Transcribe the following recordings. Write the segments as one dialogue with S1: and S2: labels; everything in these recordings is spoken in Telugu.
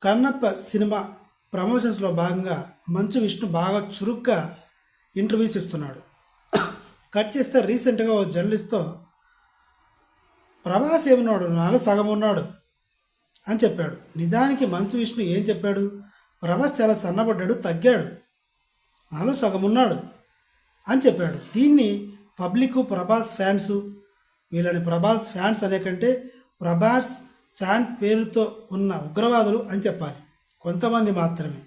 S1: కన్నప్ప సినిమా ప్రమోషన్స్లో భాగంగా మంచు విష్ణు బాగా చురుగ్గా ఇంటర్వ్యూస్ ఇస్తున్నాడు. కట్ చేస్తే రీసెంట్గా ఓ జర్నలిస్ట్తో ప్రభాస్ ఏమన్నాడు, నాలో సగం ఉన్నాడు అని చెప్పాడు. నిజానికి మంచు విష్ణు ఏం చెప్పాడు? ప్రభాస్ చాలా సన్నబడ్డాడు, తగ్గాడు, నాలో సగం ఉన్నాడు అని చెప్పాడు. దీన్ని పబ్లిక్, ప్రభాస్ ఫ్యాన్స్, వీళ్ళని ప్రభాస్ ఫ్యాన్స్ అనే కంటే ప్రభాస్ ఫ్యాన్ పేరుతో ఉన్న ఉగ్రవాదులు అని చెప్పాలి. కొంతమంది మాత్రమే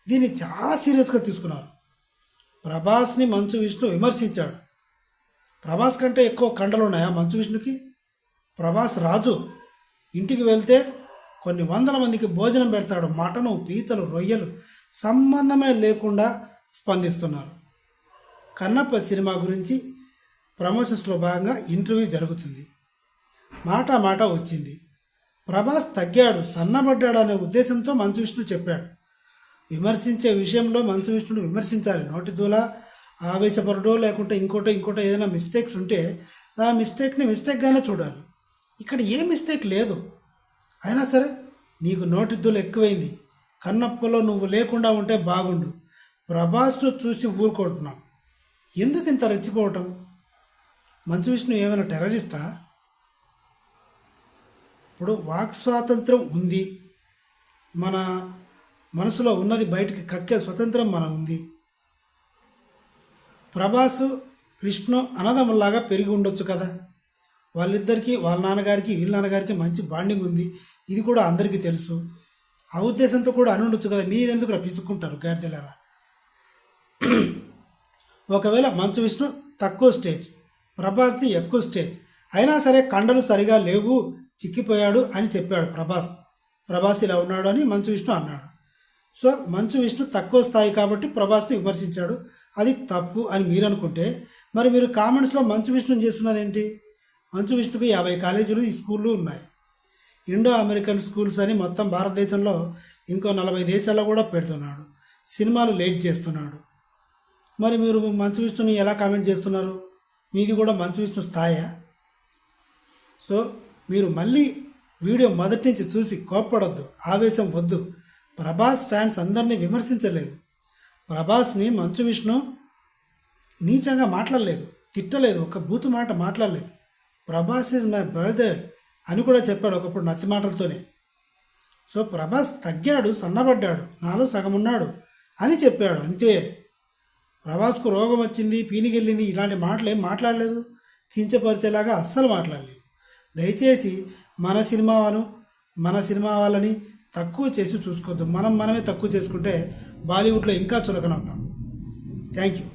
S1: దీన్ని చాలా సీరియస్గా తీసుకున్నారు. ప్రభాస్ని మంచు విష్ణు విమర్శించాడు. ప్రభాస్ కంటే ఎక్కువ కండలు ఉన్నాయా మంచు విష్ణుకి? ప్రభాస్ రాజు, ఇంటికి వెళ్తే కొన్ని వందల మందికి భోజనం పెడతాడు. మటను, పీతలు, రొయ్యలు సంబంధమే లేకుండా స్పందిస్తున్నారు. కన్నప్ప సినిమా గురించి ప్రమోషన్స్లో భాగంగా ఇంటర్వ్యూ జరుగుతుంది. మాట వచ్చింది. ప్రభాస్ తగ్గాడు, సన్నబడ్డాడు అనే ఉద్దేశంతో మంచు విష్ణు చెప్పాడు. విమర్శించే విషయంలో మంచు విష్ణును విమర్శించాలి. నోటి దూల, ఆవేశపరుడో లేకుంటే ఇంకోటో ఏదైనా మిస్టేక్స్ ఉంటే ఆ మిస్టేక్ని మిస్టేక్గానే చూడాలి. ఇక్కడ ఏ మిస్టేక్ లేదు. అయినా సరే నీకు నోటి దూల ఎక్కువైంది, కన్నప్పలో నువ్వు లేకుండా ఉంటే బాగుండు, ప్రభాస్ను చూసి ఊరుకుంటున్నాం, ఎందుకు ఇంత రెచ్చిపోవటం? మంచు విష్ణు ఏమైనా టెర్రరిస్టా? ఇప్పుడు వాక్ స్వాతంత్రం ఉంది, మన మనసులో ఉన్నది బయటికి కక్కే స్వతంత్రం మన ఉంది. ప్రభాస్ విష్ణు అన్నదమ్ములాగా పెరిగి ఉండొచ్చు కదా. వాళ్ళిద్దరికీ, వాళ్ళ నాన్నగారికి వీళ్ళ నాన్నగారికి మంచి బాండింగ్ ఉంది, ఇది కూడా అందరికీ తెలుసు. ఆ ఉద్దేశంతో కూడా అని ఉండొచ్చు కదా. మీరెందుకు పిసుక్కుంటారు గాడిదలారా? ఒకవేళ మంచు విష్ణు తక్కువ స్టేజ్, ప్రభాస్ది ఎక్కువ స్టేజ్, అయినా సరే కండలు సరిగా లేవు, చిక్కిపోయాడు అని చెప్పాడు ప్రభాస్ ఇలా ఉన్నాడు అని మంచు విష్ణు అన్నాడు. సో మంచు విష్ణు తక్కువ స్థాయి కాబట్టి ప్రభాస్ని విమర్శించాడు, అది తప్పు అని మీరు అనుకుంటే, మరి మీరు కామెంట్స్లో మంచు విష్ణుని చేస్తున్నది ఏంటి? మంచు విష్ణుకి 50 కాలేజీలు, ఈ స్కూళ్ళు ఉన్నాయి. ఇండో అమెరికన్ స్కూల్స్ అని మొత్తం భారతదేశంలో ఇంకో 40 దేశాల్లో కూడా పెడుతున్నాడు. సినిమాలు లేట్ చేస్తున్నాడు. మరి మీరు మంచు విష్ణుని ఎలా కామెంట్ చేస్తున్నారు? మీది కూడా మంచు విష్ణు స్థాయా? సో మీరు మళ్ళీ వీడియో మొదటి నుంచి చూసి కోప్పడొద్దు, ఆవేశం వద్దు. ప్రభాస్ ఫ్యాన్స్ అందరినీ విమర్శించలేదు. ప్రభాస్ని మంచు విష్ణు నీచంగా మాట్లాడలేదు, తిట్టలేదు, ఒక బూతు మాట మాట్లాడలేదు. ప్రభాస్ ఈజ్ మై బ్రదర్ అని కూడా చెప్పాడు ఒకప్పుడు నత్తి మాటలతోనే. సో ప్రభాస్ తగ్గాడు, సన్నబడ్డాడు, నాలో సగం ఉన్నాడు అని చెప్పాడు, అంతే. ప్రభాస్కు రోగం వచ్చింది, పీనికెళ్ళింది, ఇలాంటి మాటలు ఏం మాట్లాడలేదు, కించపరిచేలాగా అస్సలు మాట్లాడలేదు. దయచేసి మన సినిమా వాళ్ళని తక్కువ చేసి చూసుకోవద్దు. మనమే తక్కువ చేసుకుంటే బాలీవుడ్లో ఇంకా చులకనవుతాం. Thank you.